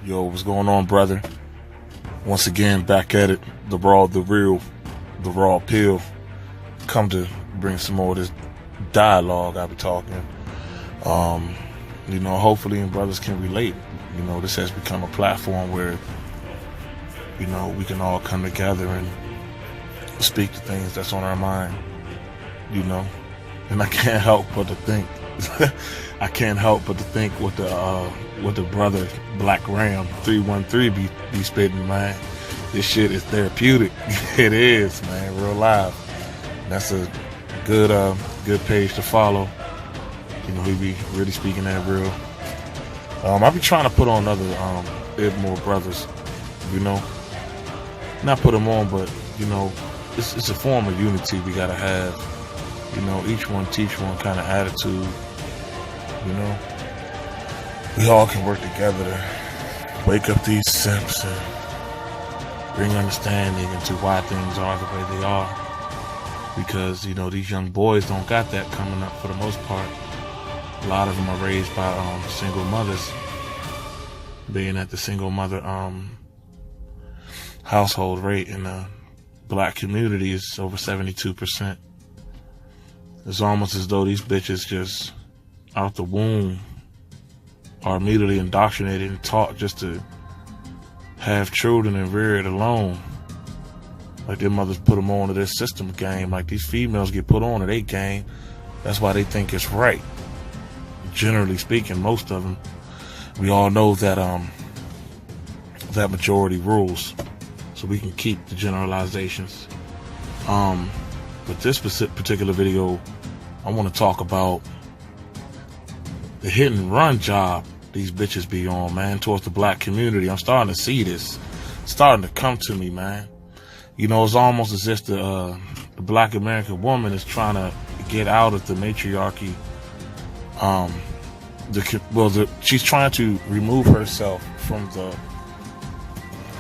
Yo, what's going on, brother? Once again, back at it. The raw, the real, the raw pill. Come to bring some more of this dialogue I've been talking. Hopefully brothers can relate. This has become a platform where, we can all come together and speak the things that's on our mind, and I can't help but to think, what the brother Black Ram 313 be spitting, man. This shit is therapeutic. It is, man, real live. That's a good page to follow. He be really speaking that real. I be trying to put on other Ibmor brothers, not put them on, but it's a form of unity we gotta have. Each one teach one kind of attitude. We all can work together to wake up these simps and bring understanding into why things are the way they are. Because these young boys don't got that coming up for the most part. A lot of them are raised by single mothers. Being at the single mother household rate in the black community is over 72%. It's almost as though these bitches just out the womb are immediately indoctrinated and taught just to have children and rear it alone. Like their mothers put them on to their system game. Like these females get put on to their game. That's why they think it's right. Generally speaking, most of them, we all know that that majority rules, so we can keep the generalizations. But this particular video, I want to talk about the hit and run job these bitches be on, man, towards the black community. I'm starting to see this. It's starting to come to me, man. It's almost as if the black American woman is trying to get out of the matriarchy. She's trying to remove herself from the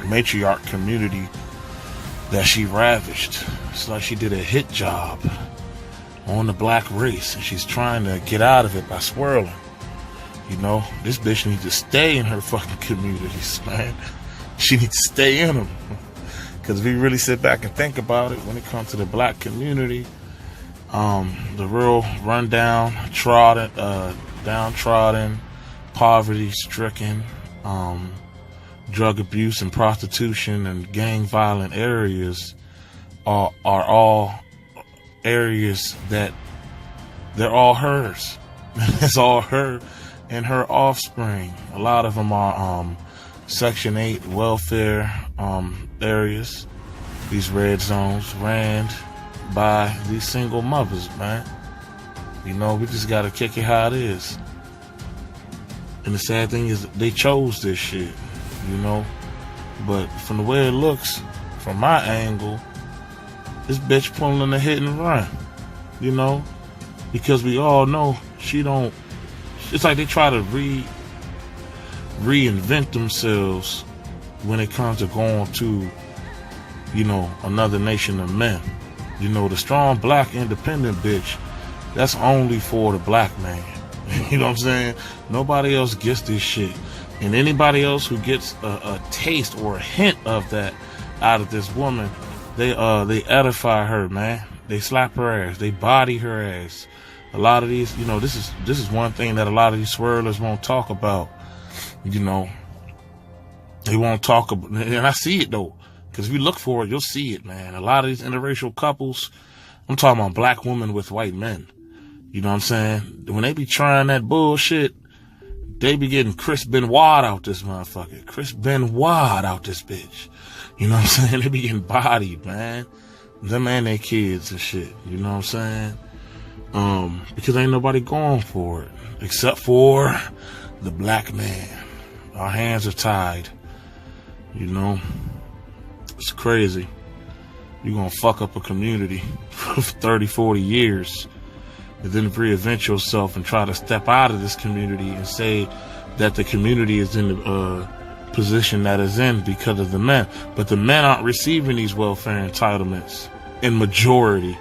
matriarch community that she ravaged. It's like she did a hit job on the black race, and she's trying to get out of it by swirling. This bitch needs to stay in her fucking communities, man. She needs to stay in them. Because if we really sit back and think about it, when it comes to the black community, the real rundown, downtrodden, poverty-stricken, drug abuse and prostitution and gang violent areas are all areas that they're all hers. It's all her and her offspring. A lot of them are Section 8 welfare areas. These red zones ran by these single mothers, man. We just gotta kick it how it is. And the sad thing is they chose this shit, But from the way it looks, from my angle, this bitch pulling a hit and run, Because we all know she don't. It's like they try to reinvent themselves when it comes to going to, another nation of men. The strong black independent bitch, that's only for the black man. You know what I'm saying? Nobody else gets this shit. And anybody else who gets a taste or a hint of that out of this woman, they edify her, man. They slap her ass. They body her ass. A lot of these, this is one thing that a lot of these swirlers won't talk about. They won't talk about, and I see it though. Because if you look for it, you'll see it, man. A lot of these interracial couples, I'm talking about black women with white men. You know what I'm saying? When they be trying that bullshit, they be getting Chris Benoit out this motherfucker. Chris Benoit out this bitch. You know what I'm saying? They be getting bodied, man. Them and their kids and shit. You know what I'm saying? Because ain't nobody going for it. Except for the black man. Our hands are tied. It's crazy. You're gonna fuck up a community for 30, 40 years. And then reinvent yourself and try to step out of this community and say that the community is in the position that is in because of the men. But the men aren't receiving these welfare entitlements in majority.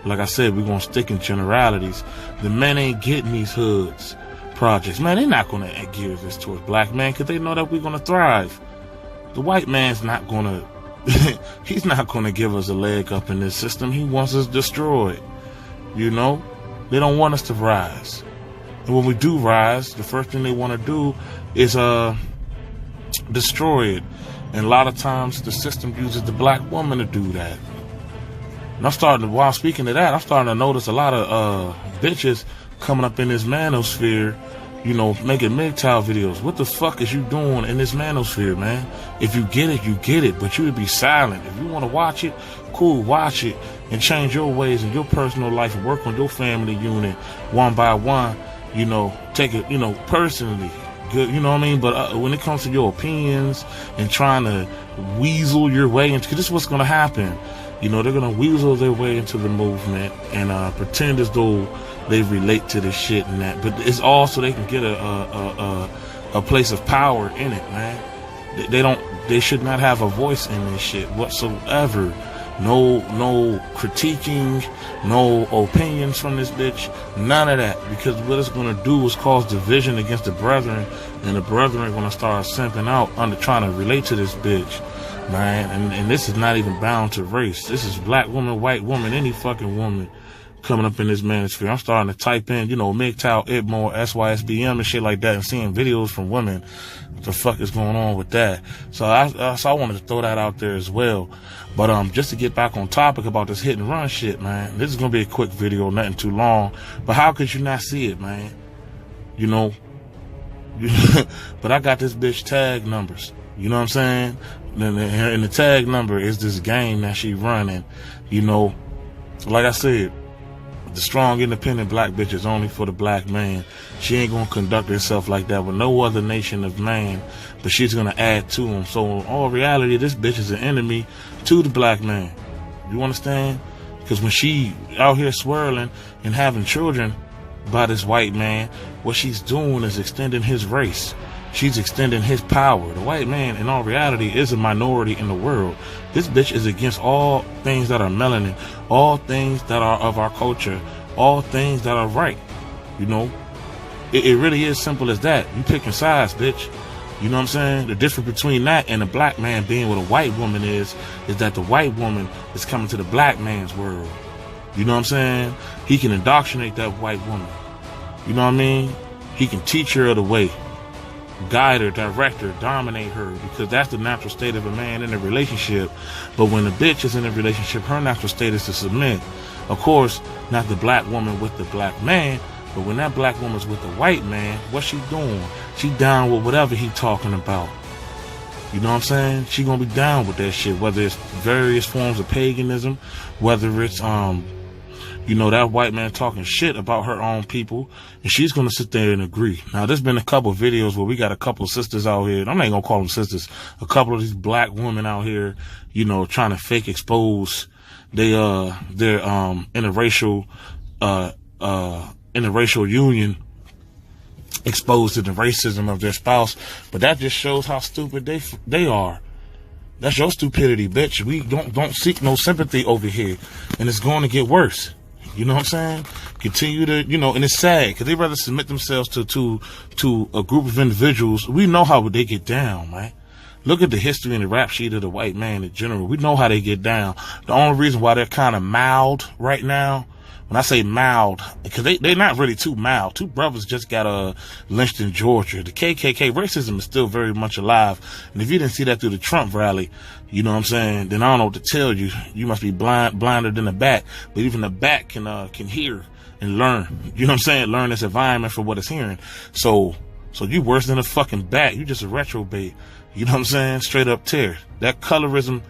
Like I said, we're going to stick in generalities. The men ain't getting these hoods. projects. Man, they're not gonna gear this towards black man because they know that we're gonna thrive. The white man's not gonna he's not gonna give us a leg up in this system. He wants us destroyed. You know? They don't want us to rise. And when we do rise, the first thing they want to do is destroy it. And a lot of times the system uses the black woman to do that. And while speaking of that, I'm starting to notice a lot of bitches coming up in this manosphere, you know, making MGTOW videos. What the fuck is you doing in this manosphere, man? If you get it, you get it, but you would be silent. If you want to watch it, cool, watch it and change your ways in your personal life and work on your family unit one by one, you know, take it, you know, personally. Good, you know what I mean? But when it comes to your opinions and trying to weasel your way into, because this is what's going to happen. You know, they're going to weasel their way into the movement and pretend as though they relate to this shit and that. But it's all so they can get a place of power in it, man. They should not have a voice in this shit whatsoever. No critiquing, no opinions from this bitch, none of that. Because what it's going to do is cause division against the brethren, and the brethren are going to start simping out under trying to relate to this bitch, man. And this is not even bound to race. This is black woman, white woman, any fucking woman coming up in this manosphere. I'm starting to type in, you know, MGTOW, Ibmor, SYSBM and shit like that, and seeing videos from women. What the fuck is going on with that? So I wanted to throw that out there as well. But just to get back on topic about this hit and run shit, man, this is gonna be a quick video, nothing too long. But how could you not see it, man? You know, but I got this bitch tag numbers. You know what I'm saying? And the tag number is this game that she running. You know, like I said, the strong, independent black bitch is only for the black man. She ain't gonna conduct herself like that with no other nation of man, but she's gonna add to him. So in all reality, this bitch is an enemy to the black man. You understand? Because when she out here swirling and having children by this white man, what she's doing is extending his race. She's extending his power. The white man, in all reality, is a minority in the world. This bitch is against all things that are melanin, all things that are of our culture, all things that are right. You know, it really is simple as that. You picking sides, bitch. You know what I'm saying? The difference between that and a black man being with a white woman is that the white woman is coming to the black man's world. You know what I'm saying? He can indoctrinate that white woman. You know what I mean? He can teach her the way, guide her, direct her, dominate her, because that's the natural state of a man in a relationship. But when a bitch is in a relationship, her natural state is to submit. Of course, not the black woman with the black man, but when that black woman's with the white man, what's she doing? She down with whatever he talking about. You know what I'm saying? She gonna be down with that shit, whether it's various forms of paganism, whether it's you know, that white man talking shit about her own people, and she's gonna sit there and agree. Now, there's been a couple of videos where we got a couple of sisters out here, and I'm not gonna call them sisters, a couple of these black women out here, you know, trying to fake expose their interracial union, exposed to the racism of their spouse. But that just shows how stupid they are. That's your stupidity, bitch. We don't seek no sympathy over here, and it's going to get worse. You know what I'm saying? Continue to, you know, and it's sad because they rather submit themselves to a group of individuals. We know how they get down, man. Look at the history and the rap sheet of the white man in general. We know how they get down. The only reason why they're kind of mild right now, when I say mild, because they're not really too mild. Two brothers just got lynched in Georgia. The KKK racism is still very much alive. And if you didn't see that through the Trump rally, you know what I'm saying, then I don't know what to tell you. You must be blinder than the bat. But even the bat can hear and learn. You know what I'm saying? Learn this environment for what it's hearing. So you worse than a fucking bat. You just a retrobate. You know what I'm saying? Straight up tear. That colorism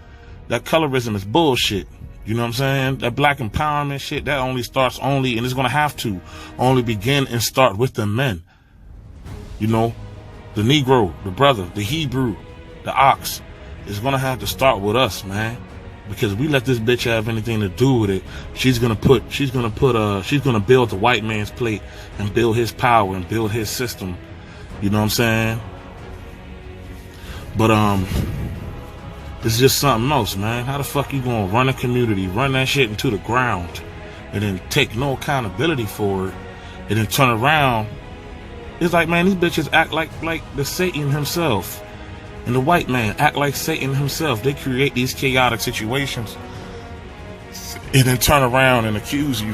is bullshit. You know what I'm saying? That black empowerment shit, that only starts and it's going to have to only begin and start with the men. You know, the Negro, the brother, the Hebrew, the ox is going to have to start with us, man. Because if we let this bitch have anything to do with it, she's going to build the white man's plate and build his power and build his system. You know what I'm saying? But, it's just something else, man. How the fuck you gonna run a community, run that shit into the ground, and then take no accountability for it, and then turn around It's like, man, these bitches act like the Satan himself. And the white man act like Satan himself. They create these chaotic situations and then turn around and accuse you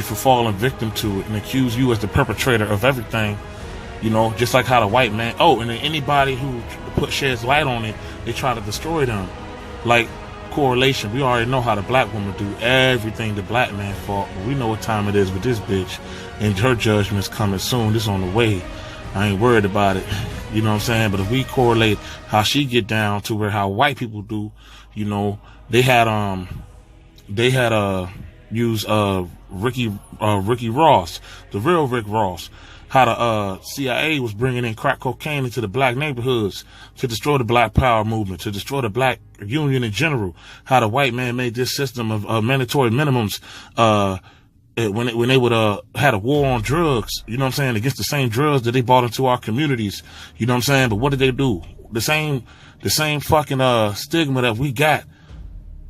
for falling victim to it, and accuse you as the perpetrator of everything. You know, just like how the white man, and then anybody who sheds light on it, they try to destroy them. Like correlation, we already know how the black woman do everything the black man fought, but we know what time it is with this bitch, and her judgment's coming soon. This on the way. I ain't worried about it. You know what I'm saying? But if we correlate how she get down to how white people do, you know, they had used Ricky Ross, the real Rick Ross, how the CIA was bringing in crack cocaine into the black neighborhoods to destroy the black power movement, to destroy the black union in general. How the white man made this system of mandatory minimums when they would had a war on drugs, you know what I'm saying, against the same drugs that they brought into our communities, you know what I'm saying. But what did they do? The same fucking stigma that we got,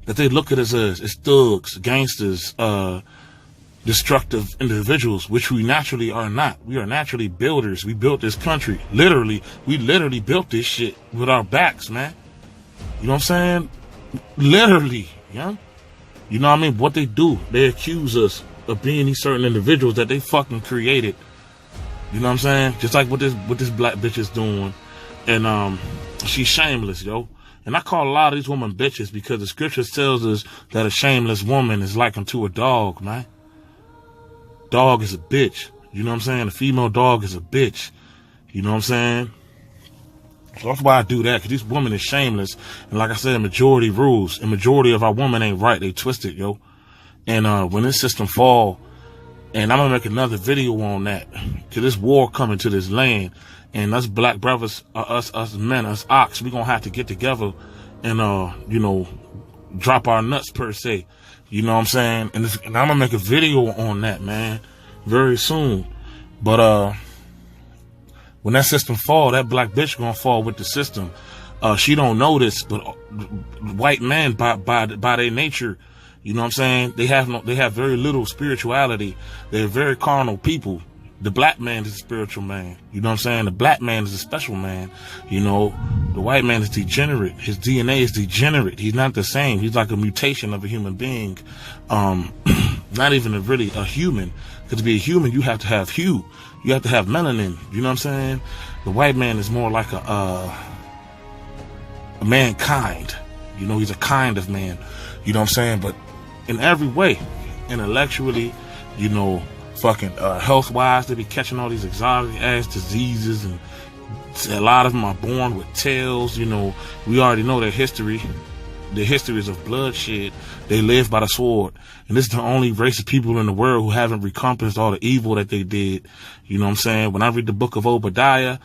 that they look at us as thugs, gangsters, destructive individuals, which we naturally are not. We are naturally builders. We built this country. We literally built this shit with our backs, man. You know what I'm saying? Literally, yeah. You know what I mean? What they do, they accuse us of being these certain individuals that they fucking created. You know what I'm saying? Just like what this black bitch is doing. And she's shameless, yo. And I call a lot of these women bitches because the scripture tells us that a shameless woman is like unto a dog, man. Dog is a bitch. You know what I'm saying? A female dog is a bitch. You know what I'm saying? So that's why I do that, because this woman is shameless. And like I said, majority rules. And majority of our women ain't right. They twisted, yo. And when this system fall, and I'm going to make another video on that, because this war coming to this land, and us black brothers, us men, us ox, we going to have to get together and, you know, drop our nuts per se. You know what I'm saying? And I'm going to make a video on that, man, very soon. But when that system fall, that black bitch going to fall with the system. She don't know this, but white men by their nature, you know what I'm saying, they have very little spirituality. They're very carnal people. The black man is a spiritual man. You know what I'm saying? The black man is a special man. You know, the white man is degenerate. His DNA is degenerate. He's not the same. He's like a mutation of a human being. Not even really a human. Because to be a human, you have to have hue. You have to have melanin. You know what I'm saying? The white man is more like a mankind. You know, he's a kind of man. You know what I'm saying? But in every way, intellectually, you know, fucking health-wise, they be catching all these exotic-ass diseases, and a lot of them are born with tails. You know, we already know their history. Their history is of bloodshed. They live by the sword. And this is the only race of people in the world who haven't recompensed all the evil that they did. You know what I'm saying? When I read the book of Obadiah,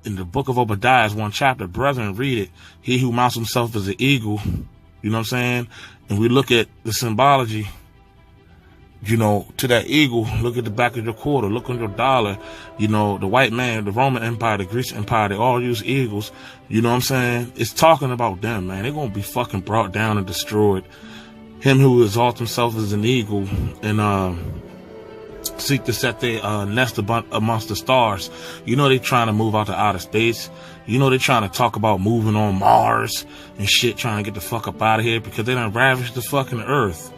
in the book of Obadiah is one chapter, brethren, read it. He who mounts himself as an eagle, you know what I'm saying? And we look at the symbology, you know, to that eagle. Look at the back of your quarter, look on your dollar. You know, the white man, the Roman Empire, the Greek Empire, they all use eagles. You know what I'm saying? It's talking about them, man. They're going to be fucking brought down and destroyed. Him who exalts himself as an eagle and seek to set their nest amongst the stars. You know, they trying to move out to outer space. You know, they trying to talk about moving on Mars and shit, trying to get the fuck up out of here because they done ravaged the fucking earth.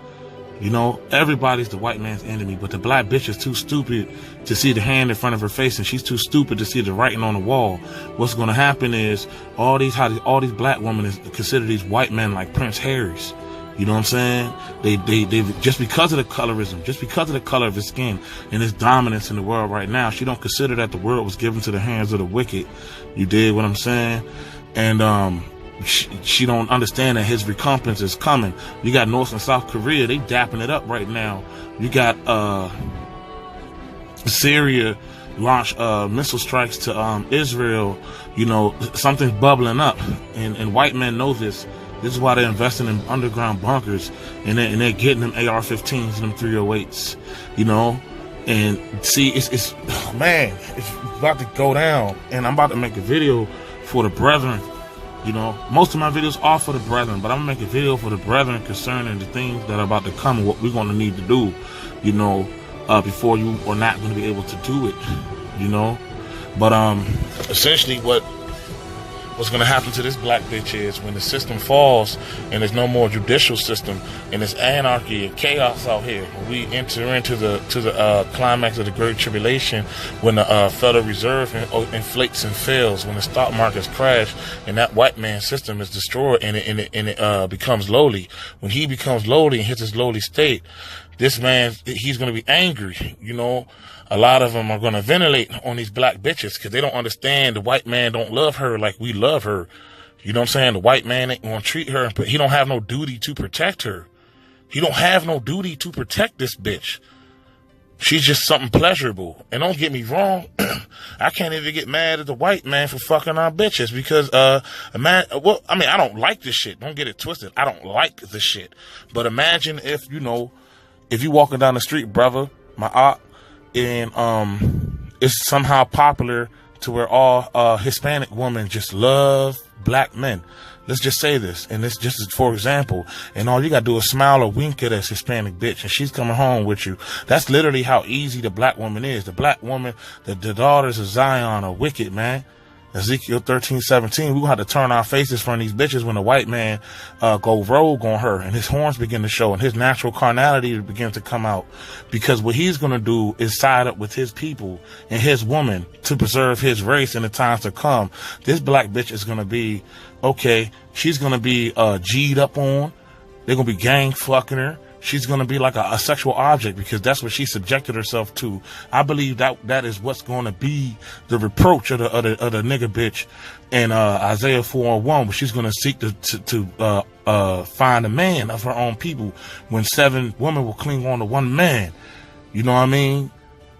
You know, everybody's the white man's enemy, but the black bitch is too stupid to see the hand in front of her face, and she's too stupid to see the writing on the wall. What's going to happen is all these black women consider these white men like Prince Harry's. You know what I'm saying? They just because of the colorism, just because of the color of his skin and his dominance in the world right now, she don't consider that the world was given to the hands of the wicked. You dig what I'm saying? And she don't understand that his recompense is coming. You got North and South Korea, they dapping it up right now. You got Syria launch missile strikes to Israel. You know, something's bubbling up, and white men know this. This is why they're investing in underground bunkers, and they're getting them AR-15s and them 308s, you know. And see, it's about to go down, and I'm about to make a video for the brethren. You know, most of my videos are for the brethren, but I'm gonna make a video for the brethren concerning the things that are about to come and what we're gonna need to do. You know, before you are not going to be able to do it, you know. But essentially what's going to happen to this black bitch is when the system falls and there's no more judicial system and there's anarchy and chaos out here, when we enter into the climax of the Great Tribulation, when the Federal Reserve inflates and fails, when the stock markets crash and that white man's system is destroyed and it becomes lowly. When he becomes lowly and hits his lowly state, this man, he's going to be angry, you know. A lot of them are going to ventilate on these black bitches because they don't understand the white man don't love her like we love her. You know what I'm saying? The white man ain't going to treat her, but he don't have no duty to protect her. He don't have no duty to protect this bitch. She's just something pleasurable. And don't get me wrong, I can't even get mad at the white man for fucking our bitches because, I don't like this shit. Don't get it twisted. I don't like the shit. But imagine if, you know, if you walking down the street, brother, my aunt, and it's somehow popular to where all Hispanic women just love black men. Let's just say this, and this just is for example, and all you gotta do is smile or wink at this Hispanic bitch, and she's coming home with you. That's literally how easy the black woman is. The black woman, the daughters of Zion are wicked, man. Ezekiel 13:17, we're gonna have to turn our faces from these bitches when the white man go rogue on her and his horns begin to show and his natural carnality begins to come out, because what he's gonna do is side up with his people and his woman to preserve his race in the times to come. This black bitch is gonna be, okay, she's gonna be G'd up on, they're gonna be gang fucking her. She's going to be like a sexual object because that's what she subjected herself to. I believe that is what's going to be the reproach of the nigga bitch in Isaiah 4:1, where she's going to seek to find a man of her own people when 7 women will cling on to one man. You know what I mean?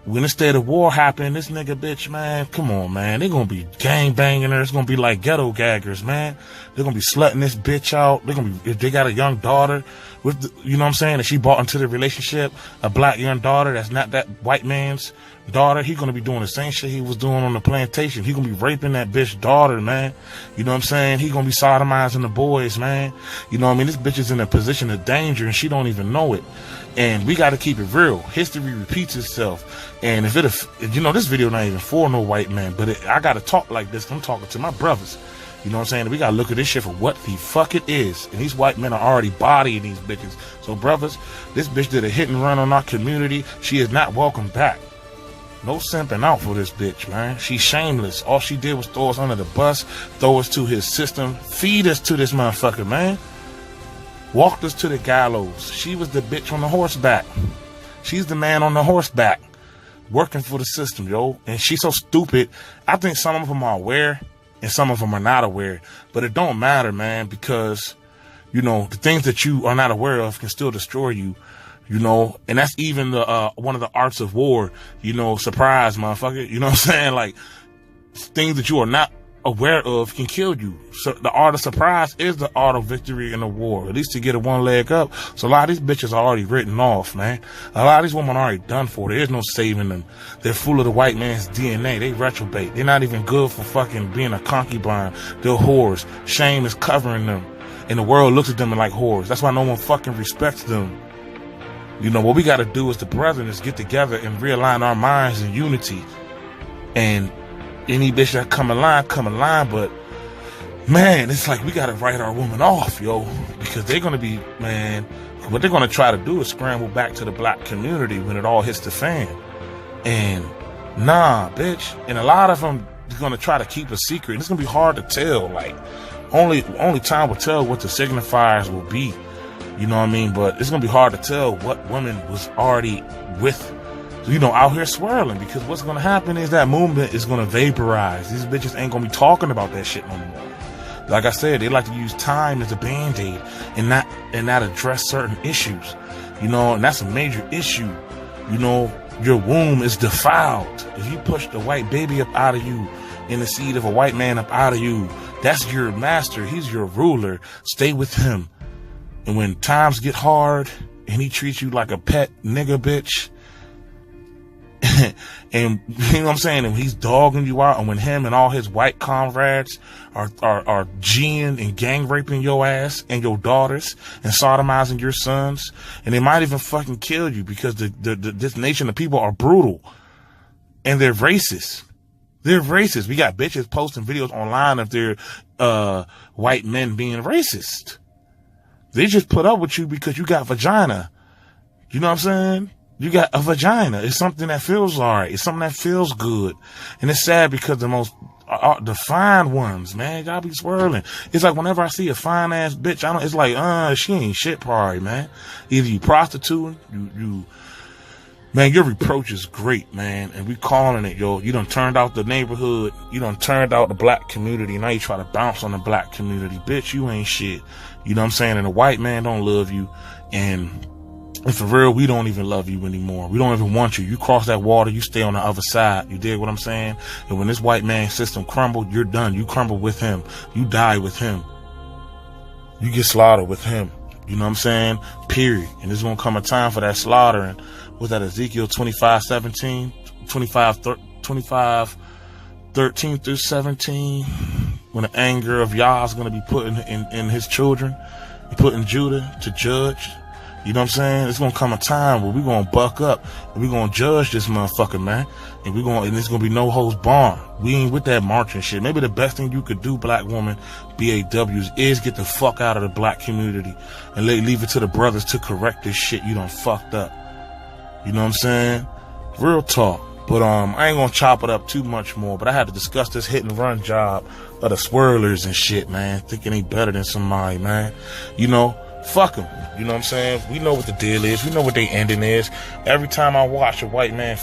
When the state of war happened, this nigga bitch, man, come on, man. They're going to be gang banging her. It's going to be like ghetto gaggers, man. They're going to be slutting this bitch out. They're going to be, if they got a young daughter with, you know what I'm saying, that she brought into the relationship, a black young daughter that's not that white man's daughter, he going to be doing the same shit he was doing on the plantation. He going to be raping that bitch daughter, man. You know what I'm saying? He going to be sodomizing the boys, man. You know what I mean? This bitch is in a position of danger and she don't even know it. And we got to keep it real. History repeats itself. And if you know, this video not even for no white man, but I got to talk like this. I'm talking to my brothers. You know what I'm saying? We got to look at this shit for what the fuck it is. And these white men are already bodying these bitches. So brothers, this bitch did a hit and run on our community. She is not welcome back. No simping out for this bitch, man. She's shameless. All she did was throw us under the bus, throw us to his system, feed us to this motherfucker, man. Walked us to the gallows. She was the bitch on the horseback. She's the man on the horseback working for the system, yo. And she's so stupid. I think some of them are aware and some of them are not aware. But it don't matter, man, because, you know, the things that you are not aware of can still destroy you, you know. And that's even the one of the arts of war, you know, surprise, motherfucker. You know what I'm saying? Like, things that you are not aware of can kill you. So the art of surprise is the art of victory in a war, at least to get it one leg up. So a lot of these bitches are already written off, man. A lot of these women are already done for. There is no saving them. They're full of the white man's DNA. They retrobate. They're not even good for fucking being a concubine. They're whores. Shame is covering them. And the world looks at them like whores. That's why no one fucking respects them. You know, what we got to do as the brethren is get together and realign our minds in unity. And any bitch that come in line, but man, it's like we gotta write our woman off, yo, because they're gonna be, man, what they're gonna try to do is scramble back to the black community when it all hits the fan. And nah, bitch. And a lot of them are gonna try to keep a secret. It's gonna be hard to tell. Like, only time will tell what the signifiers will be. You know what I mean? But it's gonna be hard to tell what woman was already with, you know, out here swirling, because what's going to happen is that movement is going to vaporize. These bitches ain't going to be talking about that shit no more. Like I said, they like to use time as a band-aid and not address certain issues, you know, and that's a major issue. You know, your womb is defiled. If you push the white baby up out of you and the seed of a white man up out of you, that's your master. He's your ruler. Stay with him. And when times get hard and he treats you like a pet nigga bitch, And you know what I'm saying? And he's dogging you out. And when him and all his white comrades are G'ing and gang raping your ass and your daughters and sodomizing your sons, and they might even fucking kill you because this nation of people are brutal and they're racist. They're racist. We got bitches posting videos online of their white men being racist. They just put up with you because you got vagina. You know what I'm saying? You got a vagina. It's something that feels alright. It's something that feels good. And it's sad because the most the fine ones, man, y'all be swirling. It's like whenever I see a fine ass bitch, it's like, she ain't shit probably, man. Either you prostituting, man, your reproach is great, man. And we calling it, yo. You done turned out the neighborhood. You done turned out the black community. Now you try to bounce on the black community. Bitch, you ain't shit. You know what I'm saying? And the white man don't love you. And for real, we don't even love you anymore. We don't even want you. You cross that water, you stay on the other side. You dig what I'm saying? And when this white man system crumbled, you're done. You crumble with him. You die with him. You get slaughtered with him. You know what I'm saying? Period. And there's going to come a time for that slaughtering. Was that Ezekiel 25:17, 13 through 17, when the anger of Yah is going to be put in his children, put in Judah to judge. You know what I'm saying? It's going to come a time where we're going to buck up and we're going to judge this motherfucker, man. And and it's going to be no holds barred. We ain't with that marching shit. Maybe the best thing you could do, black woman, BAWs, is get the fuck out of the black community and leave it to the brothers to correct this shit you done fucked up. You know what I'm saying? Real talk. But I ain't gonna chop it up too much more, but I had to discuss this hit and run job of the Swirlers and shit, man. Thinking they better than somebody, man. You know, fuck them. You know what I'm saying? We know what the deal is. We know what their ending is. Every time I watch a white man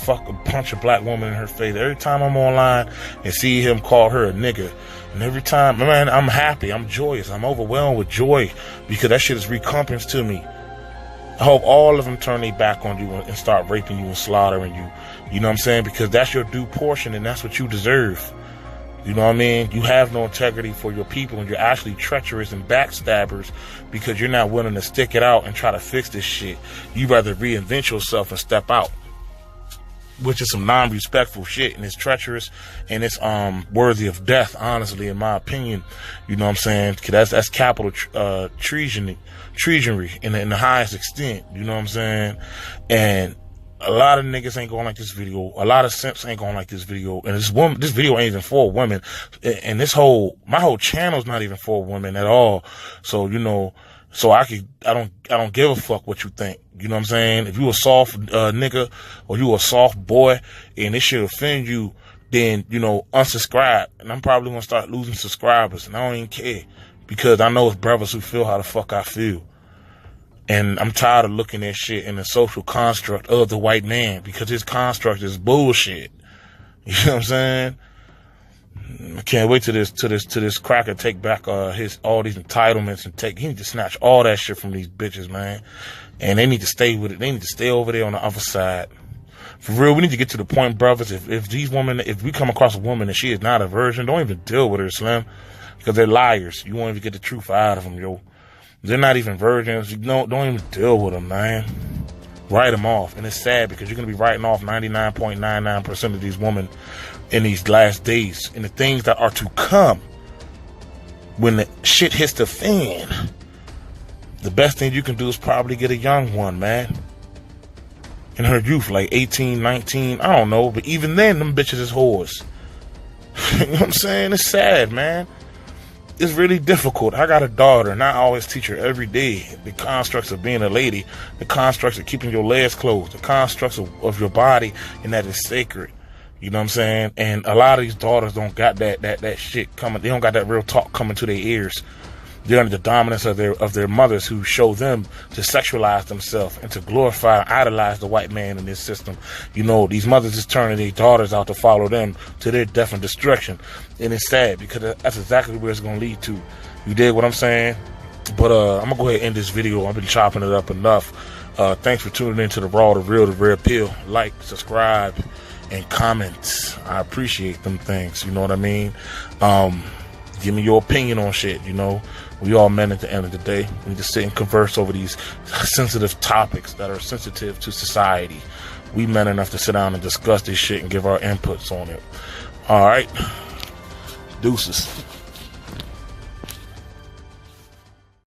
punch a black woman in her face, every time I'm online and see him call her a nigga, and every time, man, I'm happy. I'm joyous. I'm overwhelmed with joy because that shit is recompense to me. I hope all of them turn their back on you and start raping you and slaughtering you. You know what I'm saying? Because that's your due portion and that's what you deserve. You know what I mean? You have no integrity for your people and you're actually treacherous and backstabbers because you're not willing to stick it out and try to fix this shit. You rather reinvent yourself and step out, which is some non-respectful shit, and it's treacherous and it's worthy of death, honestly, in my opinion. You know what I'm saying? That's capital treachery in the highest extent. You know what I'm saying? And a lot of niggas ain't going like this video. A lot of simps ain't going like this video. And this video ain't even for women. And my whole channel's not even for women at all. So, you know, I don't give a fuck what you think. You know what I'm saying? If you a soft nigga or you a soft boy and this shit offend you, then, you know, unsubscribe. And I'm probably gonna start losing subscribers. And I don't even care because I know it's brothers who feel how the fuck I feel. And I'm tired of looking at shit in the social construct of the white man because his construct is bullshit. You know what I'm saying? I can't wait till this cracker take back all these entitlements and he need to snatch all that shit from these bitches, man. And they need to stay with it. They need to stay over there on the other side. For real, we need to get to the point, brothers. If we come across a woman and she is not a virgin, don't even deal with her, Slim, because they're liars. You won't even get the truth out of them, yo. They're not even virgins. Don't even deal with them, man. Write them off. And it's sad because you're going to be writing off 99.99% of these women in these last days. And the things that are to come when the shit hits the fan. The best thing you can do is probably get a young one, man. In her youth, like 18, 19, I don't know. But even then, them bitches is whores. You know what I'm saying? It's sad, man. It's really difficult. I got a daughter, and I always teach her every day the constructs of being a lady, the constructs of keeping your legs closed, the constructs of your body, and that is sacred. You know what I'm saying? And a lot of these daughters don't got that shit coming. They don't got that real talk coming to their ears. They're under the dominance of their mothers who show them to sexualize themselves and to glorify and idolize the white man in this system. You know, these mothers is turning their daughters out to follow them to their death and destruction. And it's sad because that's exactly where it's going to lead to. You dig what I'm saying? But I'm going to go ahead and end this video. I've been chopping it up enough. Thanks for tuning in to the Raw, the Real, the Rare Pill. Like, subscribe, and comment. I appreciate them things. You know what I mean? Give me your opinion on shit, you know. We all men at the end of the day. We need to sit and converse over these sensitive topics that are sensitive to society. we men enough to sit down and discuss this shit and give our inputs on it. All right, deuces.